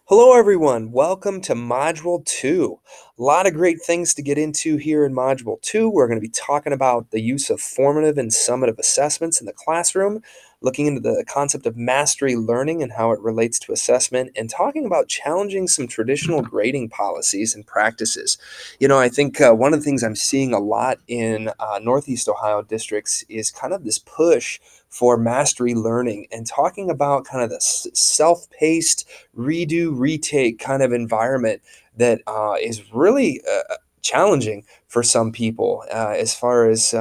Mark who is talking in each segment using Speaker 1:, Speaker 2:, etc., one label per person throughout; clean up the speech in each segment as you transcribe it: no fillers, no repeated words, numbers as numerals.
Speaker 1: Hello, everyone. Welcome to Module 2. A lot of great things to get into here in Module 2. We're going to be talking about the use of formative and summative assessments in the classroom, looking into the concept of mastery learning and how it relates to assessment, and talking about challenging some traditional grading policies and practices. I think one of the things I'm seeing a lot in Northeast Ohio districts is kind of this push for mastery learning and talking about kind of the self-paced redo, retake kind of environment that is really challenging for some people as far as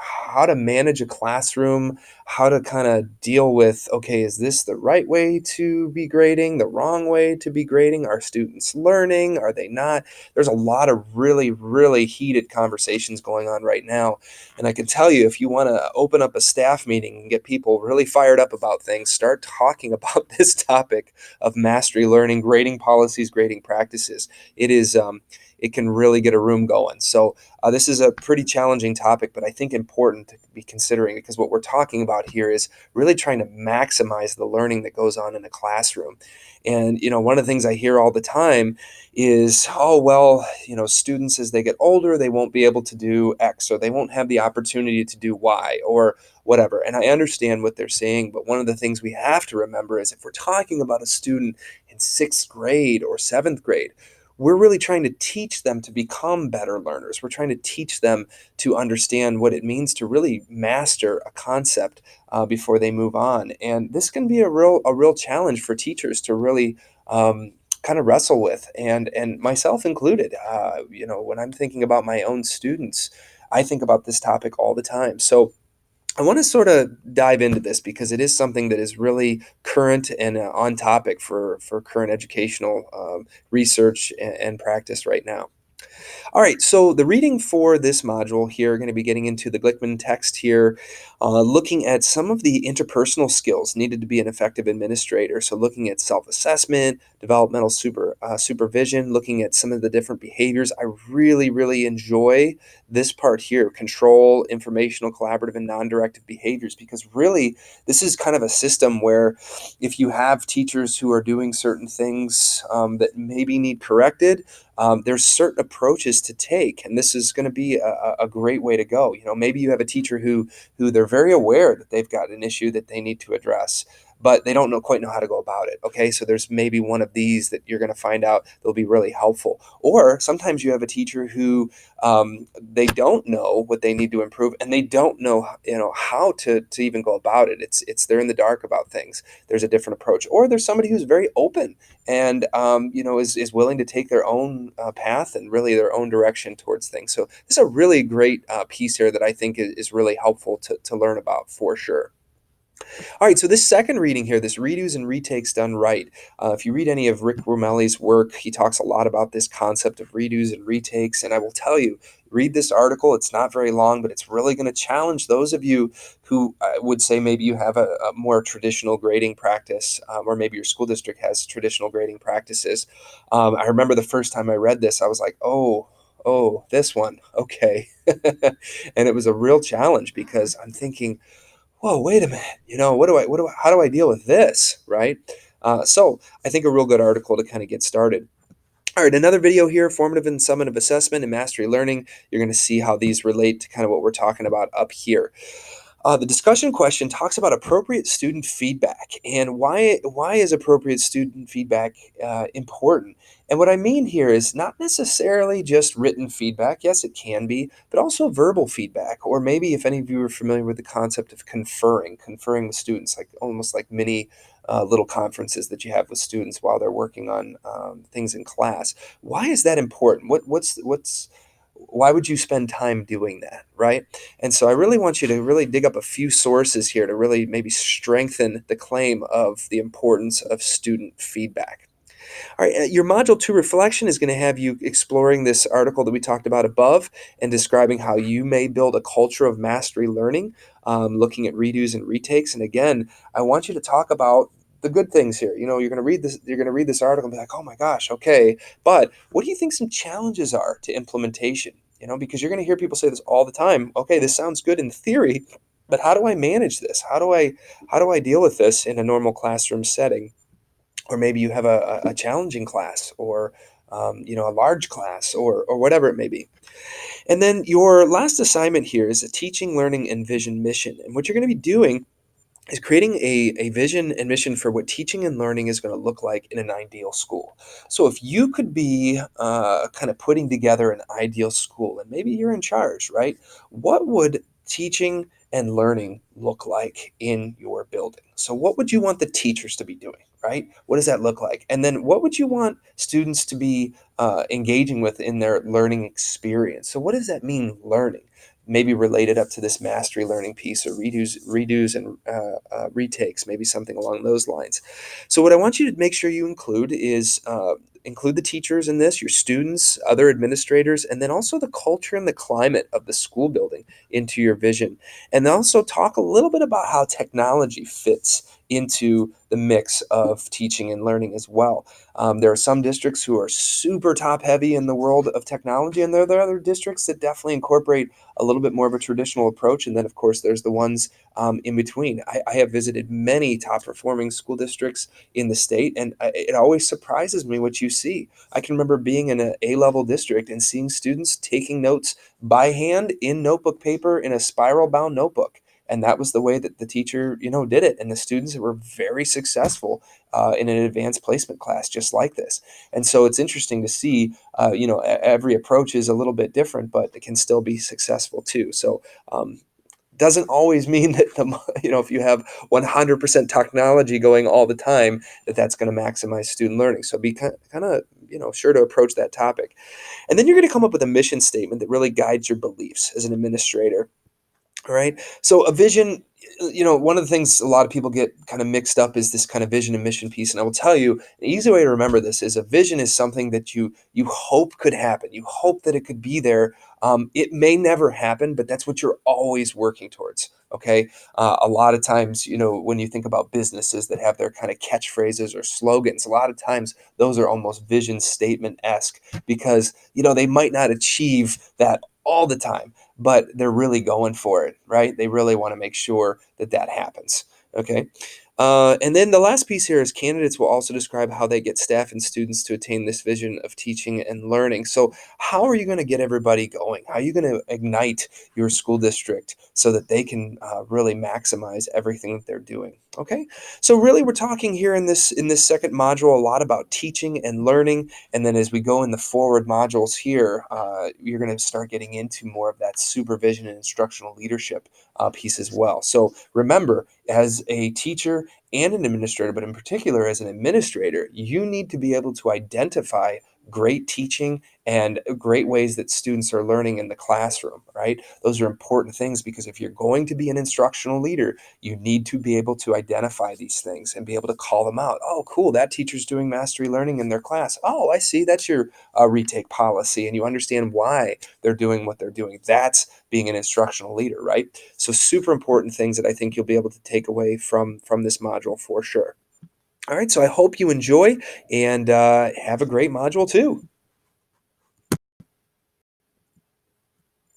Speaker 1: how to manage a classroom, how to kind of deal with, okay, is this the right way to be grading, the wrong way to be grading? Are students learning? Are they not? There's a lot of really, really heated conversations going on right now. And I can tell you, if you want to open up a staff meeting and get people really fired up about things, start talking about this topic of mastery learning, grading policies, grading practices. It can really get a room going. So this is a pretty challenging topic, but I think important to be considering because what we're talking about here is really trying to maximize the learning that goes on in a classroom. And one of the things I hear all the time is, oh well, students as they get older, they won't be able to do X or they won't have the opportunity to do Y or whatever. And I understand what they're saying, but one of the things we have to remember is if we're talking about a student in sixth grade or seventh grade, we're really trying to teach them to become better learners. We're trying to teach them to understand what it means to really master a concept before they move on. And this can be a real challenge for teachers to really kind of wrestle with, and myself included. When I'm thinking about my own students, I think about this topic all the time. So I want to sort of dive into this because it is something that is really current and on topic for current educational research and practice right now. All right, so the reading for this module here, going to be getting into the Glickman text here, looking at some of the interpersonal skills needed to be an effective administrator. So looking at self-assessment, developmental supervision, looking at some of the different behaviors. I really, really enjoy this part here, control, informational, collaborative, and non-directive behaviors, because really this is kind of a system where if you have teachers who are doing certain things that maybe need corrected, there's certain approaches to take, and this is going to be a great way to go. Maybe you have a teacher who they're very aware that they've got an issue that they need to address, but they don't quite know how to go about it. Okay, so there's maybe one of these that you're going to find out that'll be really helpful. Or sometimes you have a teacher who they don't know what they need to improve, and they don't know how to even go about it. It's they're in the dark about things. There's a different approach, or there's somebody who's very open and is willing to take their own path and really their own direction towards things. So this is a really great piece here that I think is really helpful to learn about for sure. All right, so this second reading here, this redos and retakes done right. If you read any of Rick Romelli's work, he talks a lot about this concept of redos and retakes. And I will tell you, read this article. It's not very long, but it's really going to challenge those of you who would say maybe you have a more traditional grading practice, or maybe your school district has traditional grading practices. I remember the first time I read this, I was like, oh, this one, okay. And it was a real challenge because I'm thinking, whoa, wait a minute, how do I deal with this, right? So I think a real good article to kind of get started. All right, another video here, formative and summative assessment and mastery learning. You're going to see how these relate to kind of what we're talking about up here. The discussion question talks about appropriate student feedback and why is appropriate student feedback important. And what I mean here is not necessarily just written feedback. Yes, it can be, but also verbal feedback. Or maybe if any of you are familiar with the concept of conferring with students, like almost like mini little conferences that you have with students while they're working on things in class. Why is that important? Why would you spend time doing that, right? And so I really want you to really dig up a few sources here to really maybe strengthen the claim of the importance of student feedback. All right, your Module 2 reflection is going to have you exploring this article that we talked about above and describing how you may build a culture of mastery learning, looking at redos and retakes. And again, I want you to talk about the good things here. You're going to read this, article and be like, oh my gosh, okay. But what do you think some challenges are to implementation? Because you're going to hear people say this all the time. Okay, this sounds good in theory, but how do I manage this? How do I deal with this in a normal classroom setting? or maybe you have a challenging class, or a large class, or whatever it may be. And then your last assignment here is a teaching, learning, and vision mission. And what you're going to be doing is creating a vision and mission for what teaching and learning is going to look like in an ideal school. So if you could be kind of putting together an ideal school, and maybe you're in charge, right? What would teaching and learning look like in your building? So what would you want the teachers to be doing, right? What does that look like? And then what would you want students to be engaging with in their learning experience? So what does that mean, learning? Maybe related up to this mastery learning piece, or redos and retakes, maybe something along those lines. So what I want you to make sure you include is include the teachers in this, your students, other administrators, and then also the culture and the climate of the school building into your vision. And then also talk a little bit about how technology fits into the mix of teaching and learning as well. There are some districts who are super top heavy in the world of technology, and there are other districts that definitely incorporate a little bit more of a traditional approach. And then, of course, there's the ones in between. I have visited many top performing school districts in the state, and it always surprises me what you see. I can remember being in an A-level district and seeing students taking notes by hand in notebook paper in a spiral bound notebook. And that was the way that the teacher, did it. And the students were very successful in an advanced placement class just like this. And so it's interesting to see, every approach is a little bit different, but it can still be successful too. So, doesn't always mean that if you have 100% technology going all the time, that's going to maximize student learning. So be kind of, sure to approach that topic. And then you're going to come up with a mission statement that really guides your beliefs as an administrator. All right. So a vision, one of the things a lot of people get kind of mixed up is this kind of vision and mission piece. And I will tell you, an easy way to remember this is a vision is something that you hope could happen. You hope that it could be there. It may never happen, but that's what you're always working towards. Okay. A lot of times, when you think about businesses that have their kind of catchphrases or slogans, a lot of times those are almost vision statement esque, because, they might not achieve that all the time, but they're really going for it, right? They really want to make sure that that happens. Okay. And then the last piece here is candidates will also describe how they get staff and students to attain this vision of teaching and learning. So, how are you going to get everybody going? How are you going to ignite your school district so that they can really maximize everything that they're doing? Okay. So, really, we're talking here in this second module a lot about teaching and learning, and then as we go in the forward modules here, you're going to start getting into more of that supervision and instructional leadership piece as well. So remember, as a teacher and an administrator, but in particular as an administrator, you need to be able to identify great teaching and great ways that students are learning in the classroom, right? Those are important things, because if you're going to be an instructional leader, you need to be able to identify these things and be able to call them out. Oh, cool, that teacher's doing mastery learning in their class. Oh, I see, that's your retake policy, and you understand why they're doing what they're doing. That's being an instructional leader, right? So super important things that I think you'll be able to take away from this module for sure. All right, so I hope you enjoy, and have a great module too.